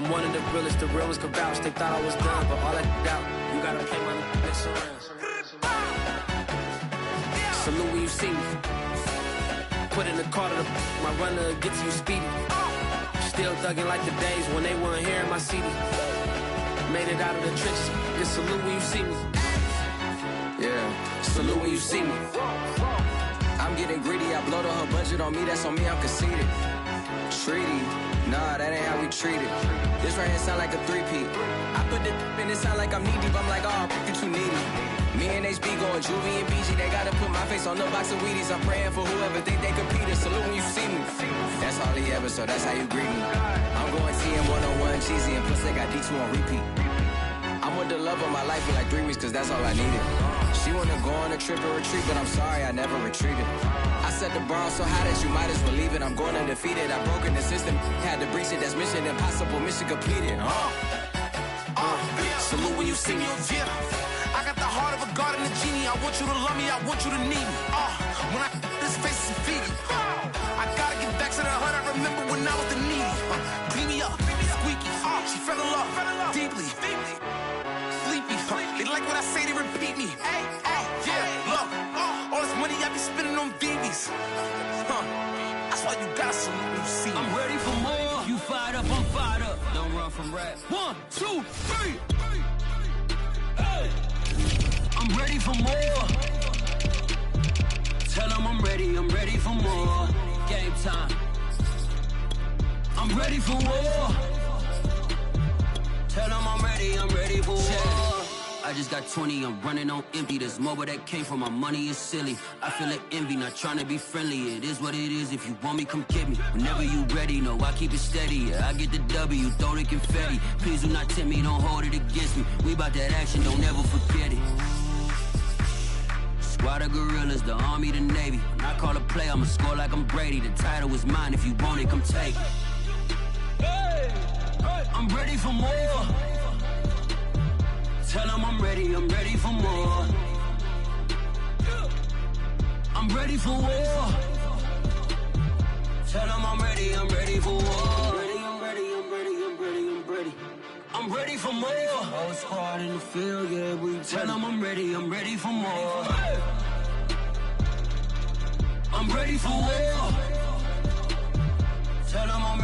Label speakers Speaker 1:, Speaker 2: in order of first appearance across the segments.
Speaker 1: I'm one of the realest, the real ones can vouch. They thought I was done, but all I doubt, you gotta play my next around. Salute when you see me. Put in the car to my runner, get to you speedy. Still thugging like the days when they weren't hearing my CD. Made it out of the trenches, just salute when you see me. Yeah, salute when you see me.
Speaker 2: I'm getting greedy, I blow the whole budget on me, that's on me, I'm conceited. Treaty, nah, that ain't how we treat it. This right here sound like a three-peat. I put the in it sound like I'm knee-deep, I'm like, oh, you too needy. Me and HB going Juvie and BG, they gotta put my face on the box of Wheaties. I'm praying for whoever think they competed, salute when you see me. That's all he ever, so that's how you greet me. I'm going TM 101 cheesy, and plus they got D2 on repeat. I'm with the love of my life for like 3 weeks, cause that's all I needed. She wanna go on a trip and retreat, but I'm sorry, I never retreated. I set the bar so high that you might as well leave it. I'm going undefeated, I've broken the system, had to breach it, that's mission impossible, mission completed.
Speaker 1: Salute when you see me.
Speaker 3: Yeah, I got the heart of a god and a genie. I want you to love me, I want you to need me. When I this face is feedy. I gotta get back to the heart I remember when I was the needy. Clean me up, squeaky. She fell in love deeply. Sleepy. They like what I say, they repeat me. Yeah, look, all this money I be spending on BBs. That's why you gotta salute when you see me.
Speaker 4: I'm ready for more. You fired up, I'm fired up. Don't run from rap. 1, 2, 3. Hey. I'm ready for more. Tell them I'm ready for more. Game time. I'm ready for war. Tell them I'm ready for war. I just got 20, I'm running on empty. There's more where that came from, my money is silly. I feel like envy, not trying to be friendly. It is what it is, if you want me, come get me. Whenever you ready, no, I keep it steady. Yeah, I get the W, throw the confetti. Please do not tempt me, don't hold it against me. We bout that action, don't ever forget it. Squad of gorillas, the army, the navy. When I call a play, I'ma score like I'm Brady. The title is mine, if you want it, come take it. I'm ready for more. Tell them I'm ready for more. I'm ready for war. Tell them I'm ready for war. I'm ready for more. Whole squad in the field, yeah, we tell them I'm ready for more. I'm ready for war. Tell them I'm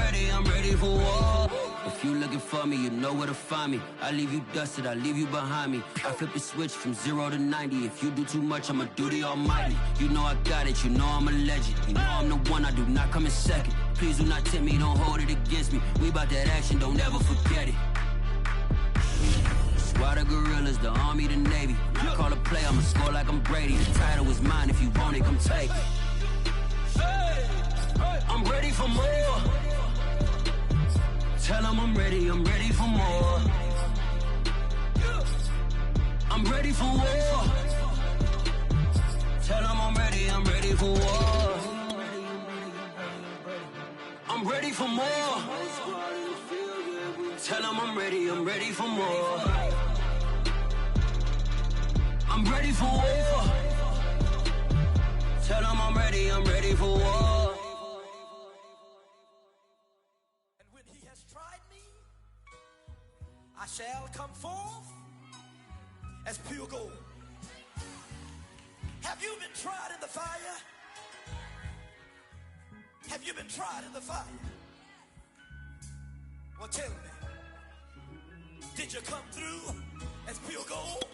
Speaker 4: ready for war. If you looking for me, you know where to find me. I leave you dusted, I leave you behind me. I flip the switch from 0 to 90. If you do too much, I'ma do the almighty. You know I got it, you know I'm a legend. You know I'm the one, I do not come in second. Please do not tempt me, don't hold it against me. We bout that action, don't ever forget it. Squad of gorillas, the army, the navy. When I call a play, I'ma score like I'm Brady. The title is mine, if you want it, come take it. I'm ready for more. Tell them I'm ready for more. I'm ready for war. Tell them I'm ready for war. I'm ready for more. Tell them I'm ready for more. I'm ready for war. Tell them I'm ready for war.
Speaker 5: I shall come forth as pure gold. Have you been tried in the fire? Have you been tried in the fire? Well, tell me, did you come through as pure gold?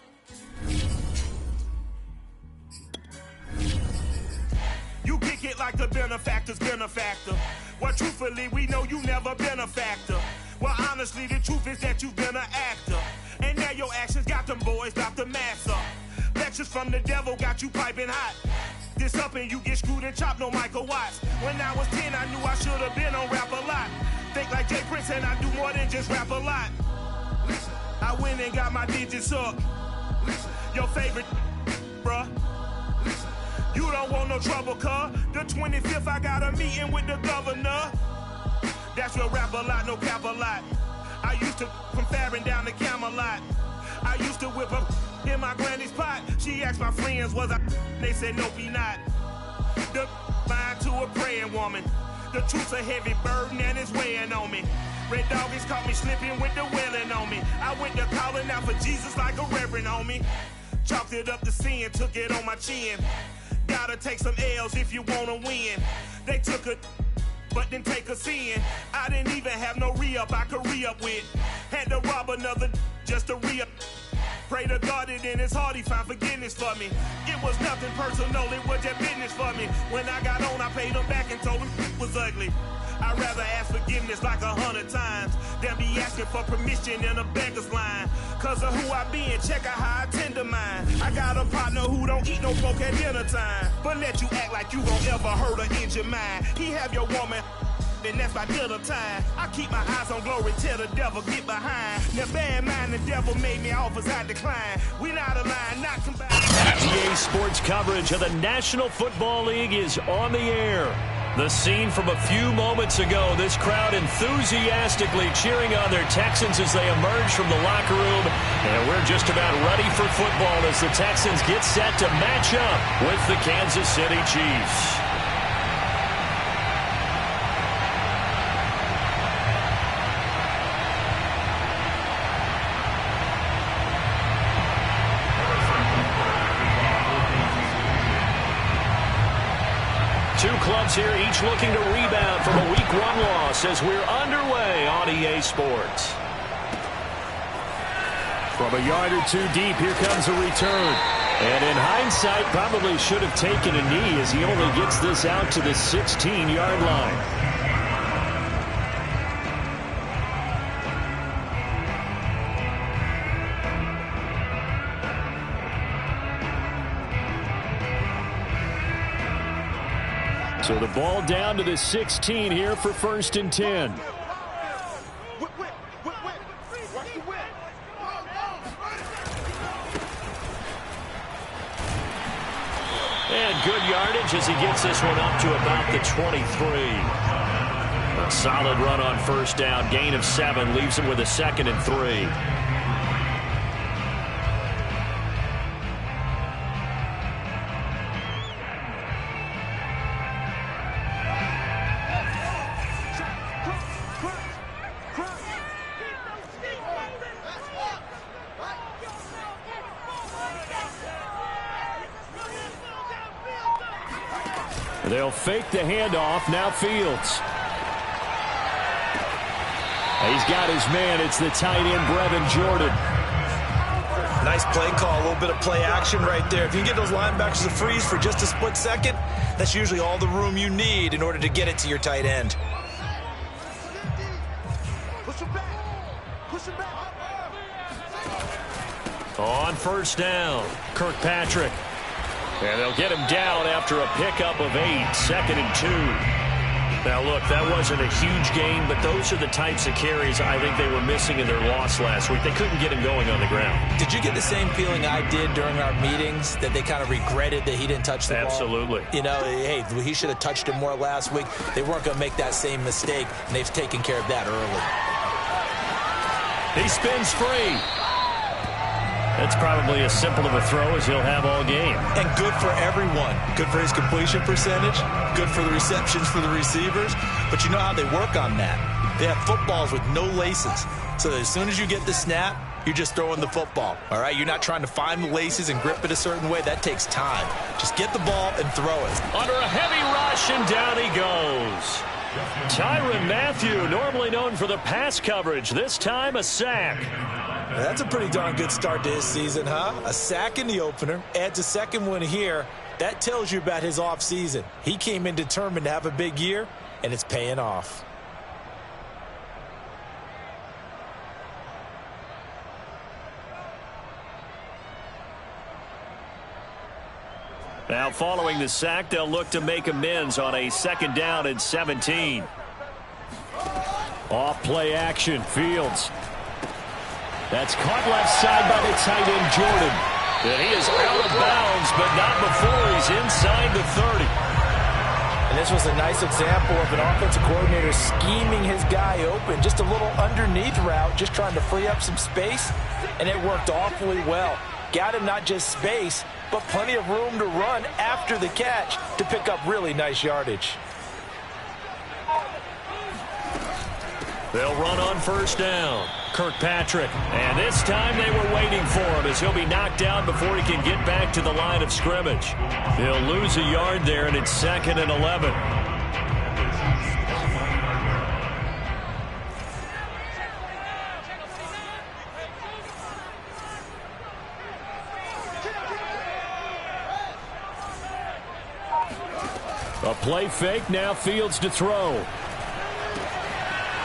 Speaker 6: You kick it like the benefactor's benefactor. Well, truthfully, we know you never been a factor. Well, honestly, the truth is that you've been an actor. And now your actions got them boys dropped the mask up. Lectures from the devil got you piping hot. This up and you get screwed and chopped, no Michael Watts. When I was 10, I knew I should have been on Rap a Lot. Think like Jay Prince and I do more than just rap a lot. I went and got my digits up. Your favorite, bruh. You don't want no trouble, cuz. The 25th, I got a meeting with the governor. That's real rap a lot, no cap a lot. I used to from Farron down to Camelot. I used to whip up in my granny's pot. She asked my friends, was I? They said, nope, he not. The line to a praying woman. The truth's a heavy burden and it's weighing on me. Red Doggies caught me slipping with the wailing on me. I went to calling out for Jesus like a reverend on me. Chalked it up to sin, took it on my chin. Gotta take some L's if you wanna win. They took a but didn't take a sin. I didn't even have no re-up I could re-up with. Had to rob another just to re-up. Pray to God that in his heart he found forgiveness for me. It was nothing personal, it was just business for me. When I got on, I paid him back and told him it was ugly. I'd rather ask forgiveness like 100 times than be asking for permission in a beggar's line. Cause of who I be and check out how I tend to mine. I got a partner who don't eat no folk at dinner time, but let you act like you gon' ever hurt or injure mine. He have your woman, and that's by dinner time. I keep my eyes on glory till the devil get behind. Now bad mind, the devil made me offers I decline. We not aligned, not combined.
Speaker 7: EA Sports coverage of the National Football League is on the air. The scene from a few moments ago, this crowd enthusiastically cheering on their Texans as they emerge from the locker room. And we're just about ready for football as the Texans get set to match up with the Kansas City Chiefs. Two clubs here, each looking to rebound from a Week 1 loss as we're underway on EA Sports. From a yard or two deep, here comes a return. And in hindsight, probably should have taken a knee as he only gets this out to the 16-yard line. So the ball down to the 16 here for 1st and 10. And good yardage as he gets this one up to about the 23. A solid run on 1st down. Gain of 7 leaves him with a 2nd and 3. They'll fake the handoff. Now Fields. He's got his man. It's the tight end, Brevin Jordan.
Speaker 8: Nice play call. A little bit of play action right there. If you can get those linebackers to freeze for just a split second, that's usually all the room you need in order to get it to your tight end.
Speaker 7: On 1st down, Kirkpatrick. And they'll get him down after a pickup of 8, 2nd and 2. Now, look, that wasn't a huge gain, but those are the types of carries I think they were missing in their loss last week. They couldn't get him going on the ground.
Speaker 8: Did you get the same feeling I did during our meetings, that they kind of regretted that he didn't touch the ball?
Speaker 7: Absolutely.
Speaker 8: You know, hey, he should have touched it more last week. They weren't going to make that same mistake, and they've taken care of that early.
Speaker 7: He spins free. That's probably as simple of a throw as he'll have all game.
Speaker 8: And good for everyone. Good for his completion percentage. Good for the receptions for the receivers. But you know how they work on that. They have footballs with no laces. So that as soon as you get the snap, you're just throwing the football. All right? You're not trying to find the laces and grip it a certain way. That takes time. Just get the ball and throw it.
Speaker 7: Under a heavy rush, and down he goes. Tyrann Mathieu, normally known for the pass coverage. This time a sack.
Speaker 8: That's a pretty darn good start to his season, huh? A sack in the opener, adds a second one here. That tells you about his offseason. He came in determined to have a big year, and it's paying off.
Speaker 7: Now, following the sack, they'll look to make amends on a 2nd down and 17. Off play action, Fields. That's caught left side by the tight end, Jordan. And he is out of bounds, but not before he's inside the 30.
Speaker 8: And this was a nice example of an offensive coordinator scheming his guy open. Just a little underneath route, just trying to free up some space, and it worked awfully well. Got him not just space, but plenty of room to run after the catch to pick up really nice yardage.
Speaker 7: They'll run on first down. Kirkpatrick. And this time they were waiting for him as he'll be knocked down before he can get back to the line of scrimmage. He'll lose a yard there, and it's 2nd and 11. A play fake, now Fields to throw.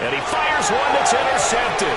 Speaker 7: And he fires one that's intercepted.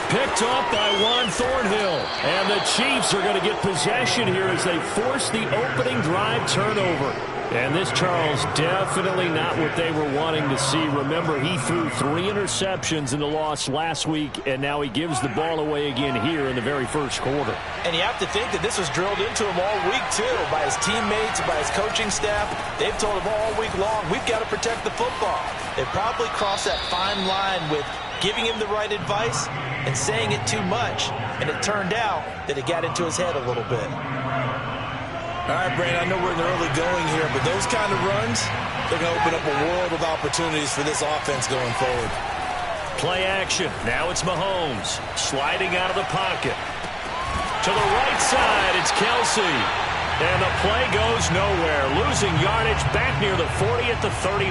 Speaker 7: Picked off by Juan Thornhill. And the Chiefs are going to get possession here as they force the opening drive turnover. And this, Charles, definitely not what they were wanting to see. Remember, he threw 3 interceptions in the loss last week, and now he gives the ball away again here in the very first quarter.
Speaker 8: And you have to think that this was drilled into him all week, too, by his teammates, by his coaching staff. They've told him all week long, we've got to protect the football. They probably crossed that fine line with giving him the right advice and saying it too much. And it turned out that it got into his head a little bit.
Speaker 9: All right, Brandon, I know we're in the early going here, but those kind of runs, they're going to open up a world of opportunities for this offense going forward.
Speaker 7: Play action. Now it's Mahomes sliding out of the pocket. To the right side, it's Kelsey. And the play goes nowhere. Losing yardage back near the 40 at the 39.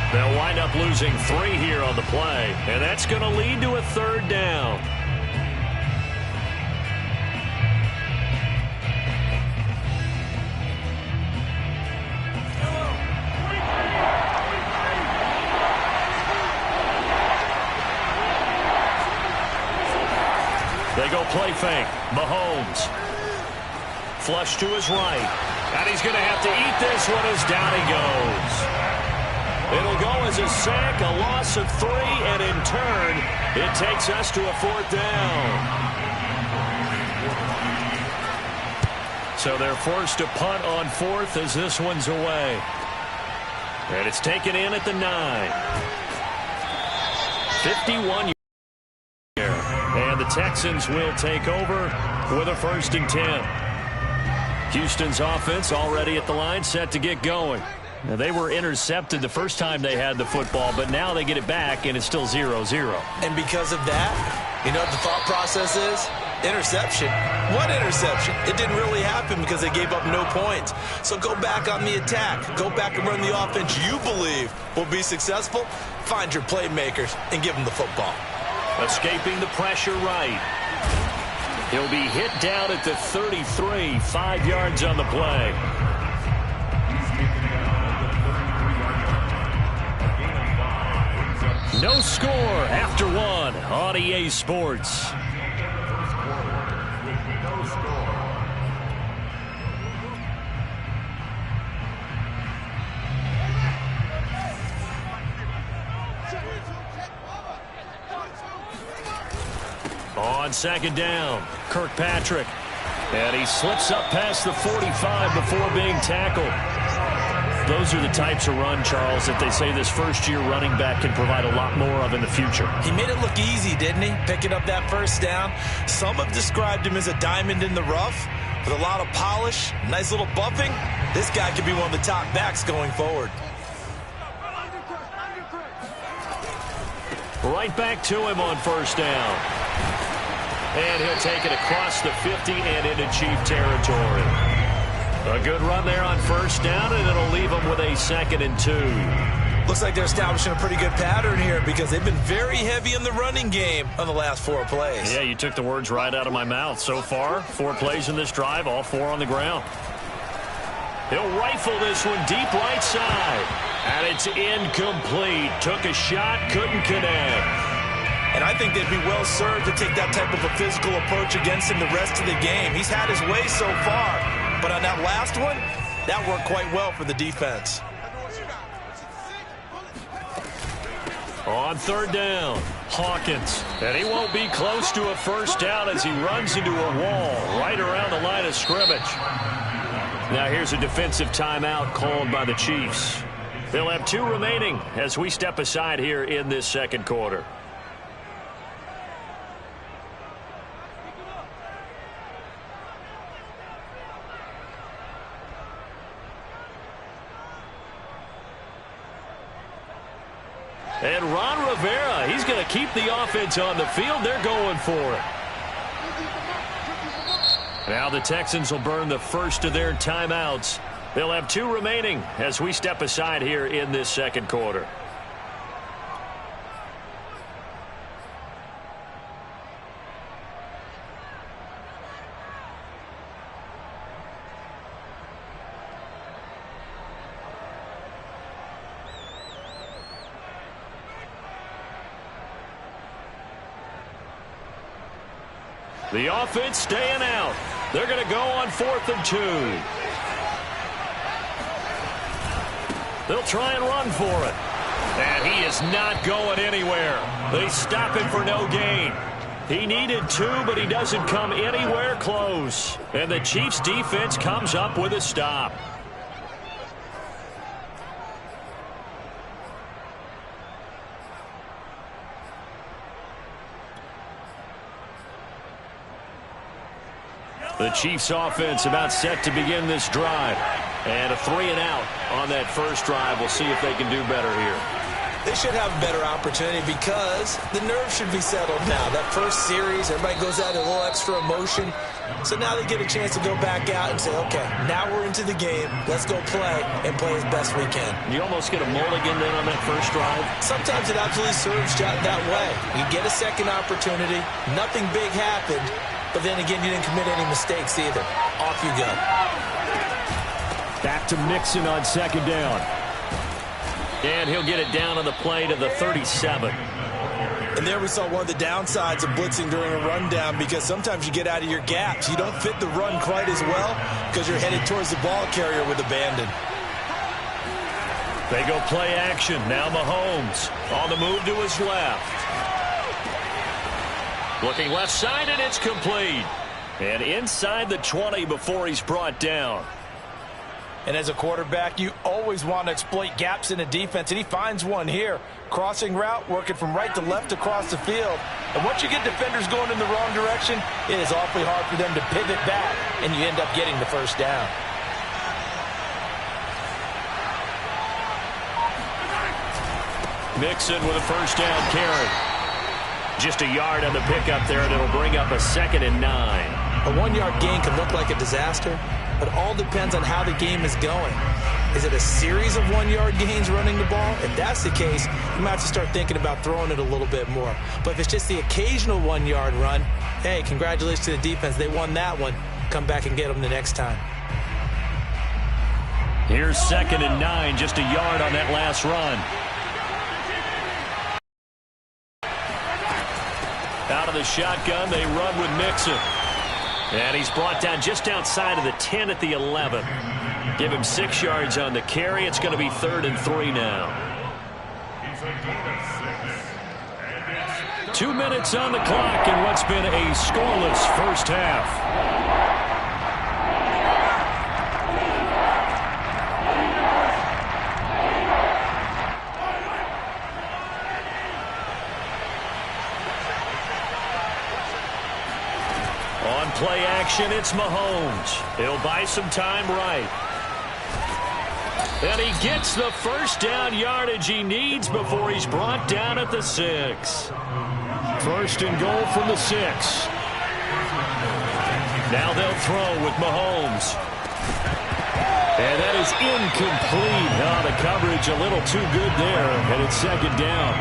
Speaker 7: They'll wind up losing 3 here on the play, and that's going to lead to a 3rd down. They go play fake. Mahomes. Flush to his right. And he's going to have to eat this one as down he goes. It'll go as a sack, a loss of 3, and in turn, it takes us to a 4th down. So they're forced to punt on 4th as this one's away. And it's taken in at the 9. 51 here. And the Texans will take over with a 1st and 10. Houston's offense already at the line, set to get going. Now, they were intercepted the first time they had the football, but now they get it back, and it's still 0-0.
Speaker 8: And because of that, you know what the thought process is? Interception. What interception? It didn't really happen because they gave up no points. So go back on the attack. Go back and run the offense you believe will be successful. Find your playmakers and give them the football.
Speaker 7: Escaping the pressure right. He'll be hit down at the 33, 5 yards on the play. No score after 1 on EA Sports. On 2nd down, Kirkpatrick. And he slips up past the 45 before being tackled. Those are the types of run, Charles, that they say this first-year running back can provide a lot more of in the future.
Speaker 8: He made it look easy, didn't he? Picking up that 1st down. Some have described him as a diamond in the rough with a lot of polish, nice little buffing. This guy could be one of the top backs going forward.
Speaker 7: Right back to him on 1st down. And he'll take it across the 50 and into Chief territory. A good run there on 1st down, and it'll leave them with a 2nd and 2.
Speaker 8: Looks like they're establishing a pretty good pattern here because they've been very heavy in the running game on the last 4 plays.
Speaker 7: Yeah, you took the words right out of my mouth. So far, 4 plays in this drive, all 4 on the ground. He'll rifle this one deep right side. And it's incomplete. Took a shot, couldn't connect.
Speaker 8: And I think they'd be well served to take that type of a physical approach against him the rest of the game. He's had his way so far. But on that last one, that worked quite well for the defense.
Speaker 7: On 3rd down, Hawkins. And he won't be close to a 1st down as he runs into a wall right around the line of scrimmage. Now here's a defensive timeout called by the Chiefs. They'll have 2 remaining as we step aside here in this 2nd quarter. And Ron Rivera, he's going to keep the offense on the field. They're going for it. Now the Texans will burn the first of their timeouts. They'll have 2 remaining as we step aside here in this second quarter. The offense staying out. They're going to go on 4th and 2. They'll try and run for it. And he is not going anywhere. They stop him for no gain. He needed 2, but he doesn't come anywhere close. And the Chiefs defense comes up with a stop. The Chiefs offense about set to begin this drive. And a 3-and-out on that first drive. We'll see if they can do better here.
Speaker 8: They should have a better opportunity because the nerves should be settled now. That first series, everybody goes out a little extra emotion. So now they get a chance to go back out and say, okay, now we're into the game. Let's go play and play as best we can.
Speaker 7: You almost get a mulligan then on that first drive?
Speaker 8: Sometimes it absolutely serves that way. You get a second opportunity. Nothing big happened. But then again, you didn't commit any mistakes either. Off you go.
Speaker 7: Back to Mixon on 2nd down. And he'll get it down on the play to the 37.
Speaker 8: And there we saw one of the downsides of blitzing during a rundown because sometimes you get out of your gaps. You don't fit the run quite as well because you're headed towards the ball carrier with abandon.
Speaker 7: They go play action. Now Mahomes on the move to his left. Looking left side, and it's complete. And inside the 20 before he's brought down.
Speaker 8: And as a quarterback, you always want to exploit gaps in a defense, and he finds one here. Crossing route, working from right to left across the field. And once you get defenders going in the wrong direction, it is awfully hard for them to pivot back, and you end up getting the first down.
Speaker 7: Mixon with a first down carry. Just a yard on the pickup there, and it'll bring up a 2nd and 9.
Speaker 8: A 1-yard gain can look like a disaster, but it all depends on how the game is going. Is it a series of 1-yard gains running the ball? If that's the case, you might have to start thinking about throwing it a little bit more. But if it's just the occasional 1-yard run, hey, congratulations to the defense. They won that one. Come back and get them the next time.
Speaker 7: Here's 2nd and 9, just a yard on that last run. Out of the shotgun, they run with Mixon. And he's brought down just outside of the 10 at the 11. Give him 6 yards on the carry. It's going to be 3rd and 3 now. 2 minutes on the clock in what's been a scoreless first half. Play action, it's Mahomes. He'll buy some time right. And he gets the first down yardage he needs before he's brought down at the 6. 1st and goal from the 6. Now they'll throw with Mahomes. And that is incomplete. The coverage a little too good there, and it's 2nd down.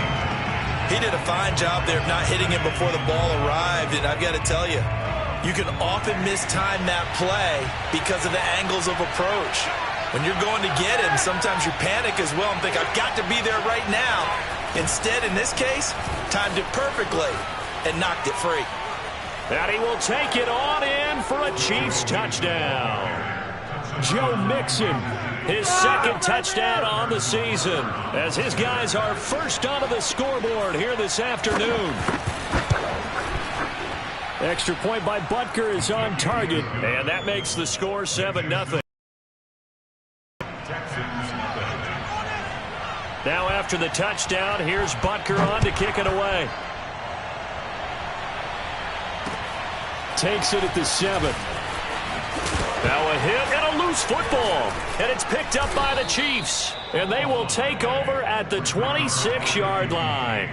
Speaker 8: He did a fine job there of not hitting him before the ball arrived, and I've got to tell you, you can often mistime that play because of the angles of approach. When you're going to get him, sometimes you panic as well and think, I've got to be there right now. Instead, in this case, timed it perfectly and knocked it free.
Speaker 7: And he will take it on in for a Chiefs touchdown. Joe Mixon, his 2nd touchdown on the season, as his guys are first onto the scoreboard here this afternoon. Extra point by Butker is on target, and that makes the score 7-0. Now after the touchdown, here's Butker on to kick it away. Takes it at the 7. Now a hit and a loose football, and it's picked up by the Chiefs. And they will take over at the 26-yard line.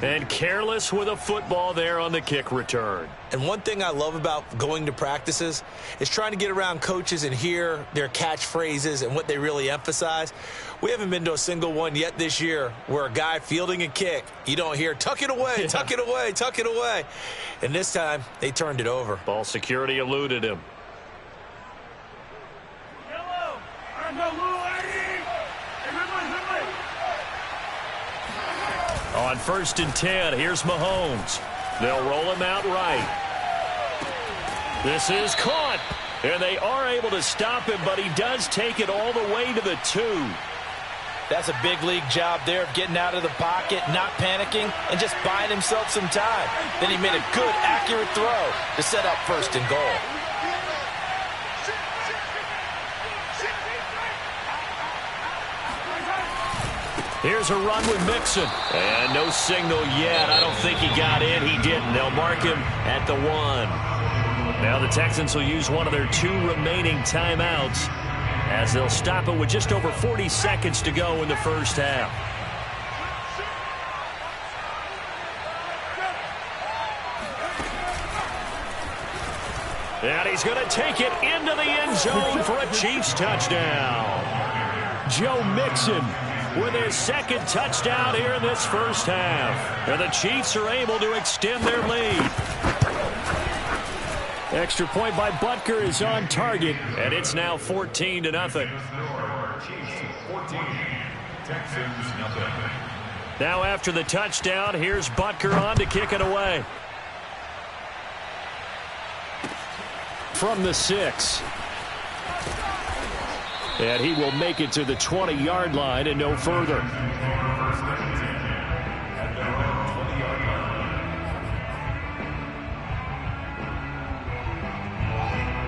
Speaker 7: And careless with a football there on the kick return.
Speaker 8: And one thing I love about going to practices is trying to get around coaches and hear their catchphrases and what they really emphasize. We haven't been to a single one yet this year where a guy fielding a kick, you don't hear, tuck it away, tuck it away, tuck it away. And this time, they turned it over.
Speaker 7: Ball security eluded him. On 1st and 10, here's Mahomes. They'll roll him out right. This is caught, and they are able to stop him, but he does take it all the way to the 2.
Speaker 8: That's a big league job there of getting out of the pocket, not panicking, and just buying himself some time. Then he made a good, accurate throw to set up 1st and goal.
Speaker 7: Here's a run with Mixon. And no signal yet. I don't think he got in. He didn't. They'll mark him at the 1. Now the Texans will use one of their 2 remaining timeouts as they'll stop it with just over 40 seconds to go in the first half. And he's going to take it into the end zone for a Chiefs touchdown. Joe Mixon with his 2nd touchdown here in this first half. And the Chiefs are able to extend their lead. Extra point by Butker is on target, and it's now 14-0. Now after the touchdown, here's Butker on to kick it away. From the 6. And he will make it to the 20-yard line and no further.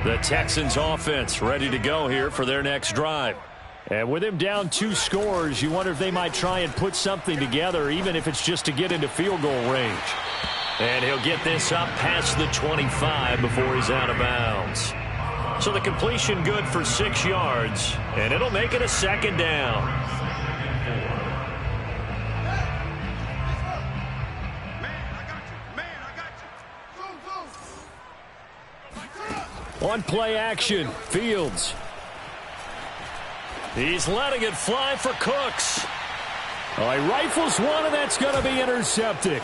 Speaker 7: The Texans offense ready to go here for their next drive. And with him down 2 scores, you wonder if they might try and put something together, even if it's just to get into field goal range. And he'll get this up past the 25 before he's out of bounds. So the completion good for 6 yards, and it'll make it a 2nd down. On play action, Fields. He's letting it fly for Cooks. He rifles one, and that's going to be intercepted.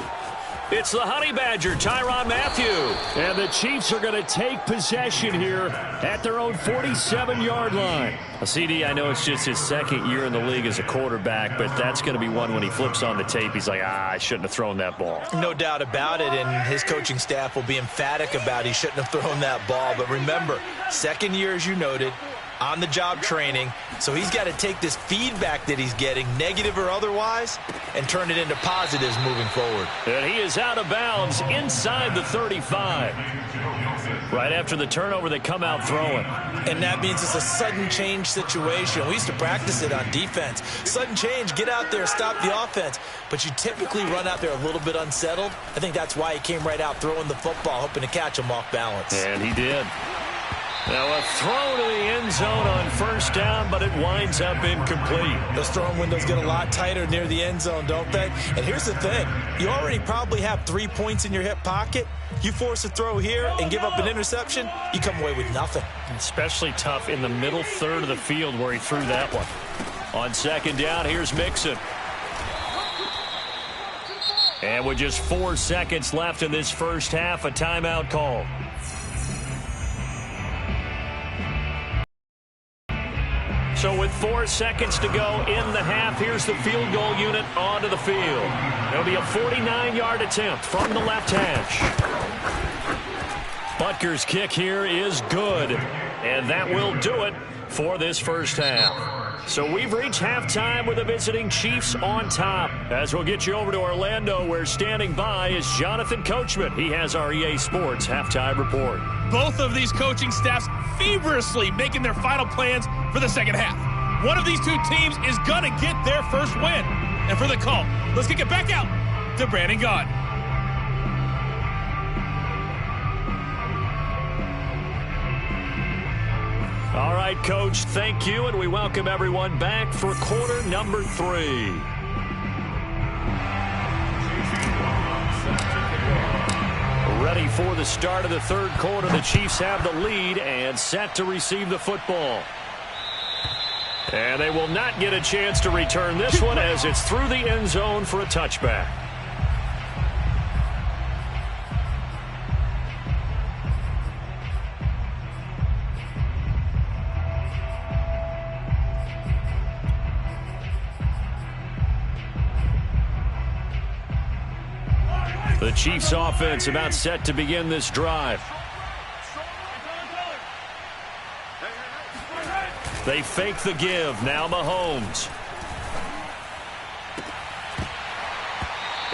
Speaker 7: It's the Honey Badger, Tyrann Mathieu. And the Chiefs are going to take possession here at their own 47-yard line. CD, I know it's just his 2nd year in the league as a quarterback, but that's going to be one when he flips on the tape, he's like, I shouldn't have thrown that ball.
Speaker 8: No doubt about it, and his coaching staff will be emphatic about he shouldn't have thrown that ball. But remember, 2nd year, as you noted, on-the-job training, so he's got to take this feedback that he's getting, negative or otherwise, and turn it into positives moving forward.
Speaker 7: And he is out of bounds inside the 35. Right after the turnover, they come out throwing.
Speaker 8: And that means it's a sudden change situation. We used to practice it on defense. Sudden change, get out there, stop the offense. But you typically run out there a little bit unsettled. I think that's why he came right out throwing the football, hoping to catch him off balance.
Speaker 7: And he did. Now a throw to the end zone on 1st down, but it winds up incomplete.
Speaker 8: Those throwing windows get a lot tighter near the end zone, don't they? And here's the thing. You already probably have 3 points in your hip pocket. You force a throw here and give up an interception, you come away with nothing.
Speaker 7: Especially tough in the middle third of the field where he threw that one. On 2nd down, here's Mixon. And with just 4 seconds left in this first half, a timeout call. So with 4 seconds to go in the half, here's the field goal unit onto the field. It'll be a 49-yard attempt from the left hash. Butker's kick here is good, and that will do it for this first half. So we've reached halftime with the visiting Chiefs on top. As we'll get you over to Orlando, where standing by is Jonathan Coachman. He has our EA Sports halftime report.
Speaker 10: Both of these coaching staffs feverishly making their final plans for the second half. One of these 2 teams is going to get their first win. And for the call, let's kick it back out to Brandon Gaudin.
Speaker 7: All right, right, Coach, thank you, and we welcome everyone back for quarter number 3. Ready for the start of the third quarter. The Chiefs have the lead and set to receive the football. And they will not get a chance to return this one as it's through the end zone for a touchback. The Chiefs offense about set to begin this drive. They fake the give. Now Mahomes.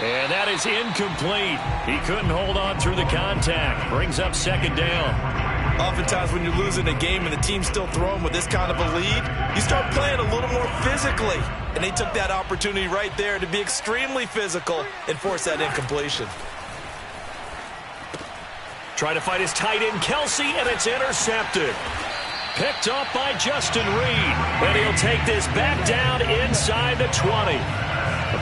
Speaker 7: And that is incomplete. He couldn't hold on through the contact. Brings up second down.
Speaker 8: Oftentimes when you're losing a game and the team's still throwing with this kind of a lead, you start playing a little more physically. And they took that opportunity right there to be extremely physical and force that incompletion.
Speaker 7: Trying to find his tight end, Kelsey, and it's intercepted. Picked up by Justin Reed. And he'll take this back down inside the 20.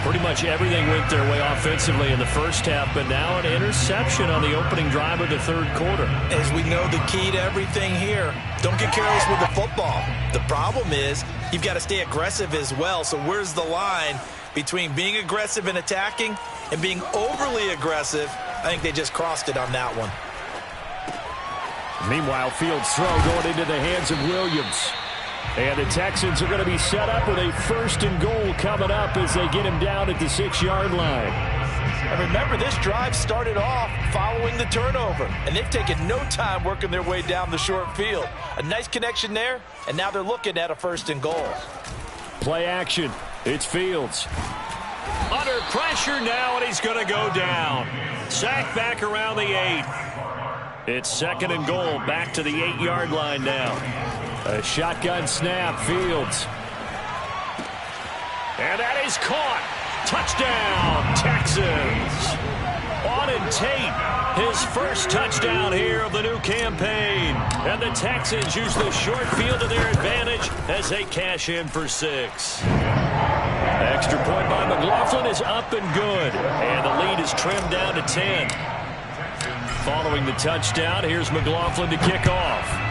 Speaker 7: Pretty much everything went their way offensively in the first half, but now an interception on the opening drive of the third quarter.
Speaker 8: As we know, the key to everything here, don't get careless with the football. The problem is you've got to stay aggressive as well. So where's the line between being aggressive and attacking and being overly aggressive? I think they just crossed it on that one.
Speaker 7: Meanwhile, Fields' throw going into the hands of Williams. And the Texans are going to be set up with a 1st and goal coming up as they get him down at the 6-yard line.
Speaker 8: And remember, this drive started off following the turnover, and they've taken no time working their way down the short field. A nice connection there, and now they're looking at a 1st and goal.
Speaker 7: Play action. It's Fields. Under pressure now, and he's going to go down. Sacked back around the 8. It's 2nd and goal, back to the 8-yard line now. A shotgun snap, Fields. And that is caught. Touchdown, Texans. Auden Tate, his first touchdown here of the new campaign. And the Texans use the short field to their advantage as they cash in for 6. Extra point by McLaughlin is up and good. And the lead is trimmed down to 10. Following the touchdown, here's McLaughlin to kick off.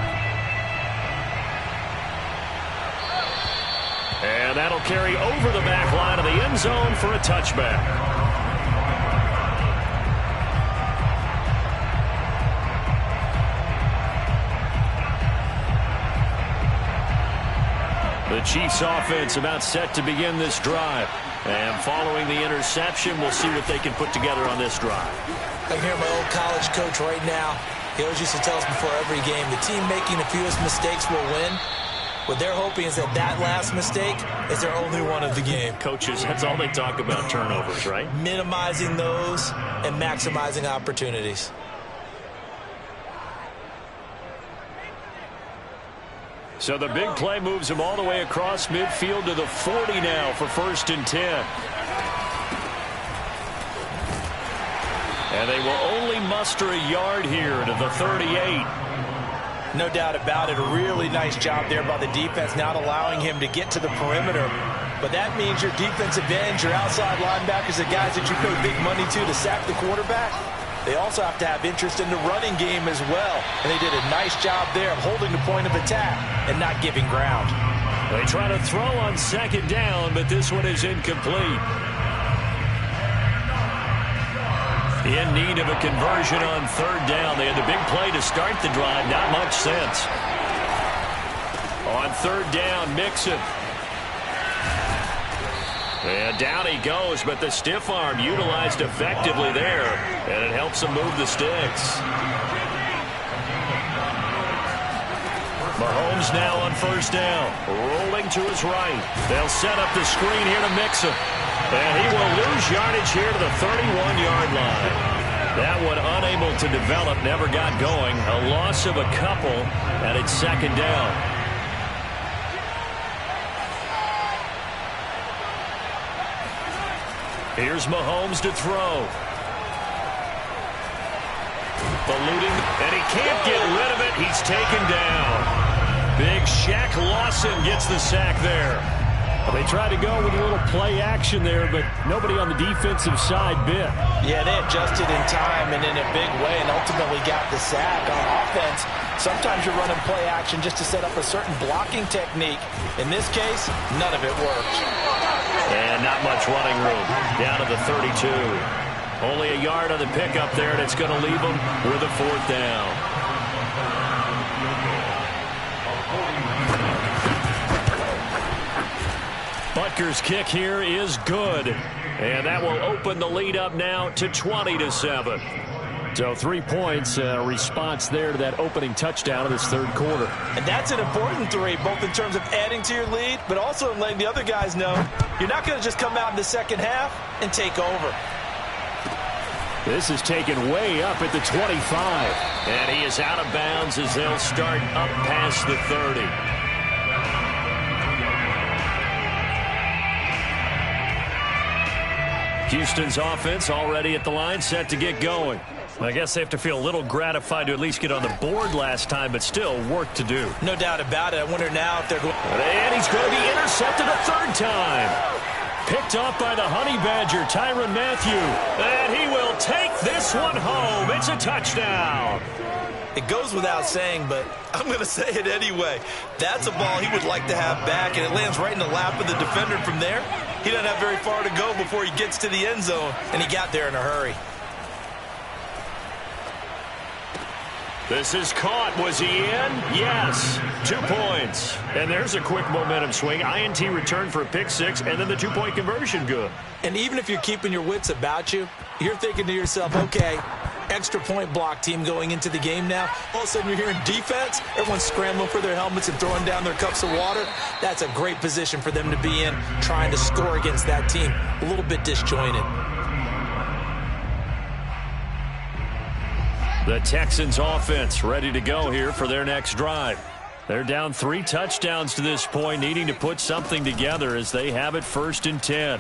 Speaker 7: And that'll carry over the back line of the end zone for a touchback. The Chiefs offense about set to begin this drive. And following the interception, we'll see what they can put together on this drive.
Speaker 8: I can hear my old college coach right now. He always used to tell us before every game, the team making the fewest mistakes will win. What they're hoping is that that last mistake is their only one of the game.
Speaker 7: Coaches, that's all they talk about, turnovers, right?
Speaker 8: Minimizing those and maximizing opportunities.
Speaker 7: So the big play moves them all the way across midfield to the 40 now for 1st and 10. And they will only muster a yard here to the 38.
Speaker 8: No doubt about it. A really nice job there by the defense, not allowing him to get to the perimeter. But that means your defensive ends, your outside linebackers, the guys that you pay big money to sack the quarterback, they also have to have interest in the running game as well. And they did a nice job there of holding the point of attack and not giving ground.
Speaker 7: They try to throw on 2nd down, but this one is incomplete. In need of a conversion on 3rd down. They had the big play to start the drive. Not much sense. On 3rd down, Mixon. And down he goes, but the stiff arm utilized effectively there. And it helps him move the sticks. Mahomes now on 1st down. Rolling to his right. They'll set up the screen here to Mixon. And he will lose yardage here to the 31-yard line. That one unable to develop, never got going. A loss of a couple, and it's 2nd down. Here's Mahomes to throw. Ballooning, and he can't get rid of it. He's taken down. Big Shaq Lawson gets the sack there. Well, they tried to go with a little play action there, but nobody on the defensive side bit.
Speaker 8: Yeah, they adjusted in time and in a big way and ultimately got the sack. On offense, sometimes you're running play action just to set up a certain blocking technique. In this case, none of it worked.
Speaker 7: And not much running room. Down to the 32. Only a yard on the pickup there, and it's going to leave them with a 4th down. Butker's kick here is good. And that will open the lead up now to 20-7. So 3 points, response there to that opening touchdown of this third quarter.
Speaker 8: And that's an important 3, both in terms of adding to your lead, but also in letting the other guys know you're not going to just come out in the second half and take over.
Speaker 7: This is taken way up at the 25. And he is out of bounds as they'll start up past the 30. Houston's offense already at the line, set to get going. I guess they have to feel a little gratified to at least get on the board last time, but still work to do.
Speaker 8: No doubt about it. I wonder now if they're going...
Speaker 7: And he's going to be intercepted a 3rd time. Picked off by the Honey Badger, Tyrann Mathieu. And he will take this one home. It's a touchdown.
Speaker 8: It goes without saying, but I'm going to say it anyway. That's a ball he would like to have back, and it lands right in the lap of the defender from there. He doesn't have very far to go before he gets to the end zone, and he got there in a hurry.
Speaker 7: This is caught. Was he in? Yes. 2 points. And there's a quick momentum swing. INT return for a pick 6, and then the 2-point conversion good.
Speaker 8: And even if you're keeping your wits about you, you're thinking to yourself, okay, extra point block team going into the game now. All of a sudden you're hearing defense. Everyone's scrambling for their helmets and throwing down their cups of water. That's a great position for them to be in, trying to score against that team. A little bit disjointed.
Speaker 7: The Texans offense ready to go here for their next drive. They're down 3 touchdowns to this point, needing to put something together as they have it 1st and 10.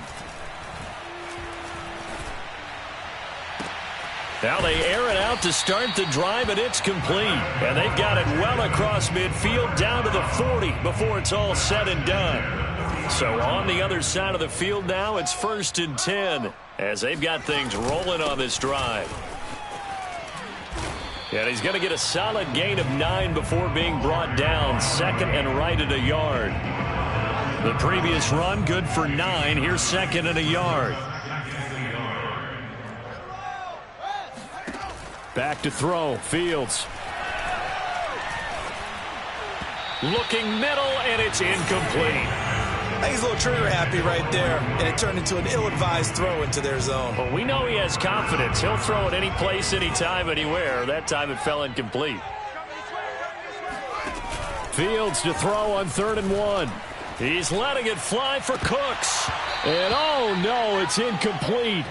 Speaker 7: Now they air it out to start the drive, and it's complete. And they've got it well across midfield down to the 40 before it's all said and done. So on the other side of the field now, it's 1st and 10 as they've got things rolling on this drive. And he's going to get a solid gain of 9 before being brought down. 2nd and right at a yard. The previous run, good for 9. Here's 2nd and a yard. Back to throw. Fields. Looking middle, and it's incomplete.
Speaker 8: I think he's a little trigger happy right there, and it turned into an ill-advised throw into their zone.
Speaker 7: Well, we know he has confidence. He'll throw it any place, anytime, anywhere. That time it fell incomplete. Fields to throw on 3rd and 1. He's letting it fly for Cooks. And oh no, it's incomplete.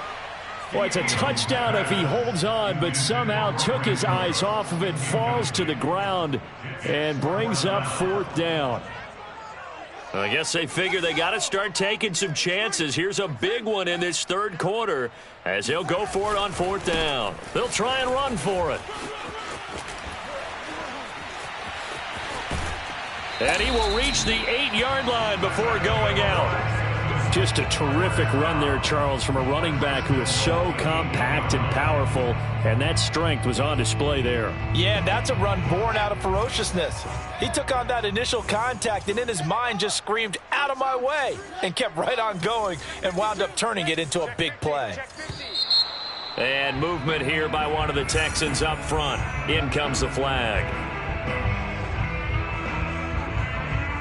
Speaker 7: Well, it's a touchdown if he holds on, but somehow took his eyes off of it, falls to the ground, and brings up 4th down. I guess they figure they got to start taking some chances. Here's a big one in this 3rd quarter as they'll go for it on 4th down. They'll try and run for it. And he will reach the 8-yard line before going out. Just a terrific run there, Charles, from a running back who is so compact and powerful, and that strength was on display there.
Speaker 8: Yeah, that's a run born out of ferociousness. He took on that initial contact and in his mind just screamed, "Out of my way," and kept right on going and wound up turning it into a big play.
Speaker 7: And movement here by one of the Texans up front. In comes the flag.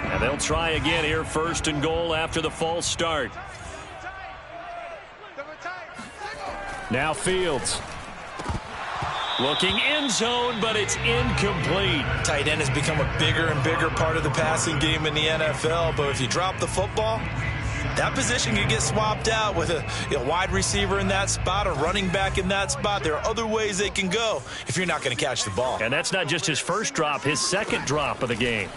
Speaker 7: And they'll try again here, 1st and goal after the false start. Now Fields. Looking end zone, but it's incomplete.
Speaker 8: Tight end has become a bigger and bigger part of the passing game in the NFL, but if you drop the football, that position can get swapped out with a wide receiver in that spot, a running back in that spot. There are other ways they can go if you're not going to catch the ball.
Speaker 7: And that's not just his 1st drop, his 2nd drop of the game.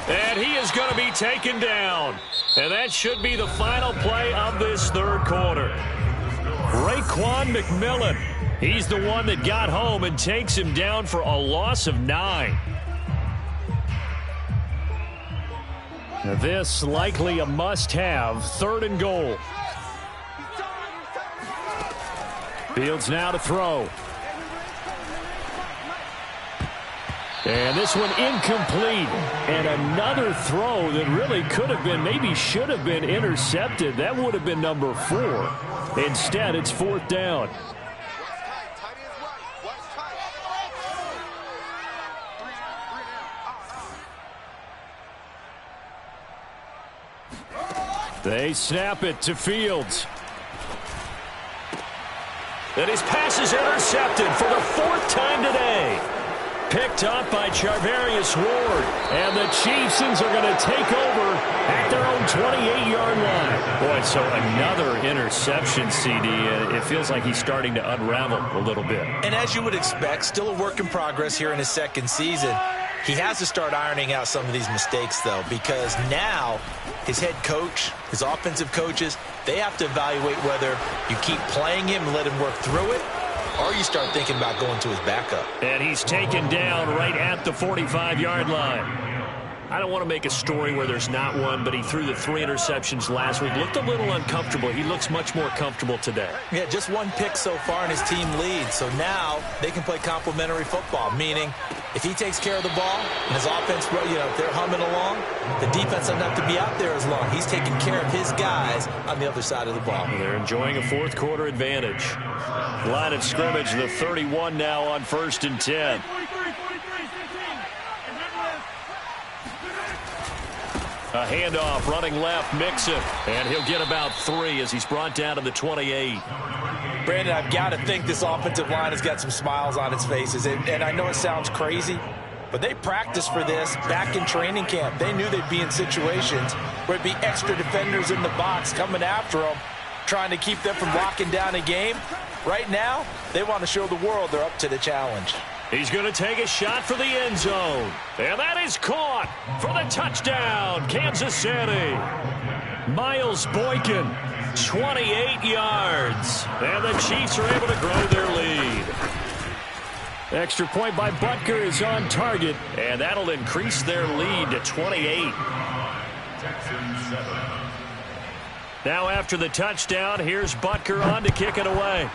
Speaker 7: And he is going to be taken down. And that should be the final play of this 3rd quarter. Raekwon McMillan. He's the one that got home and takes him down for a loss of 9. This likely a must-have, 3rd and goal. Fields now to throw. And this one incomplete. And another throw that really could have been, maybe should have been intercepted. That would have been number 4. Instead, it's 4th down. They snap it to Fields. And his pass is intercepted for the 4th time today. Picked up by Charvarius Ward. And the Chiefs are going to take over at their own 28-yard line. Boy, so another interception, CD. It feels like he's starting to unravel a little bit.
Speaker 8: And as you would expect, still a work in progress here in his 2nd season. He has to start ironing out some of these mistakes, though, because now his head coach, his offensive coaches, they have to evaluate whether you keep playing him and let him work through it, or you start thinking about going to his backup.
Speaker 7: And he's taken down right at the 45-yard line. I don't want to make a story where there's not one, but he threw the 3 interceptions last week. Looked a little uncomfortable. He looks much more comfortable today.
Speaker 8: Yeah, just 1 pick so far and his team leads. So now they can play complementary football, meaning if he takes care of the ball and his offense, if they're humming along, the defense doesn't have to be out there as long. He's taking care of his guys on the other side of the ball.
Speaker 7: They're enjoying a 4th quarter advantage. Line of scrimmage, the 31 now on 1st and 10. A handoff, running left, Mixon, and he'll get about 3 as he's brought down to the 28.
Speaker 8: Brandon, I've got to think this offensive line has got some smiles on its faces, and I know it sounds crazy, but they practiced for this back in training camp. They knew they'd be in situations where it'd be extra defenders in the box coming after them, trying to keep them from locking down a game. Right now, they want to show the world they're up to the challenge.
Speaker 7: He's going to take a shot for the end zone. And that is caught for the touchdown, Kansas City. Miles Boykin, 28 yards. And the Chiefs are able to grow their lead. Extra point by Butker is on target, and that'll increase their lead to 28. Now after the touchdown, here's Butker on to kick it away.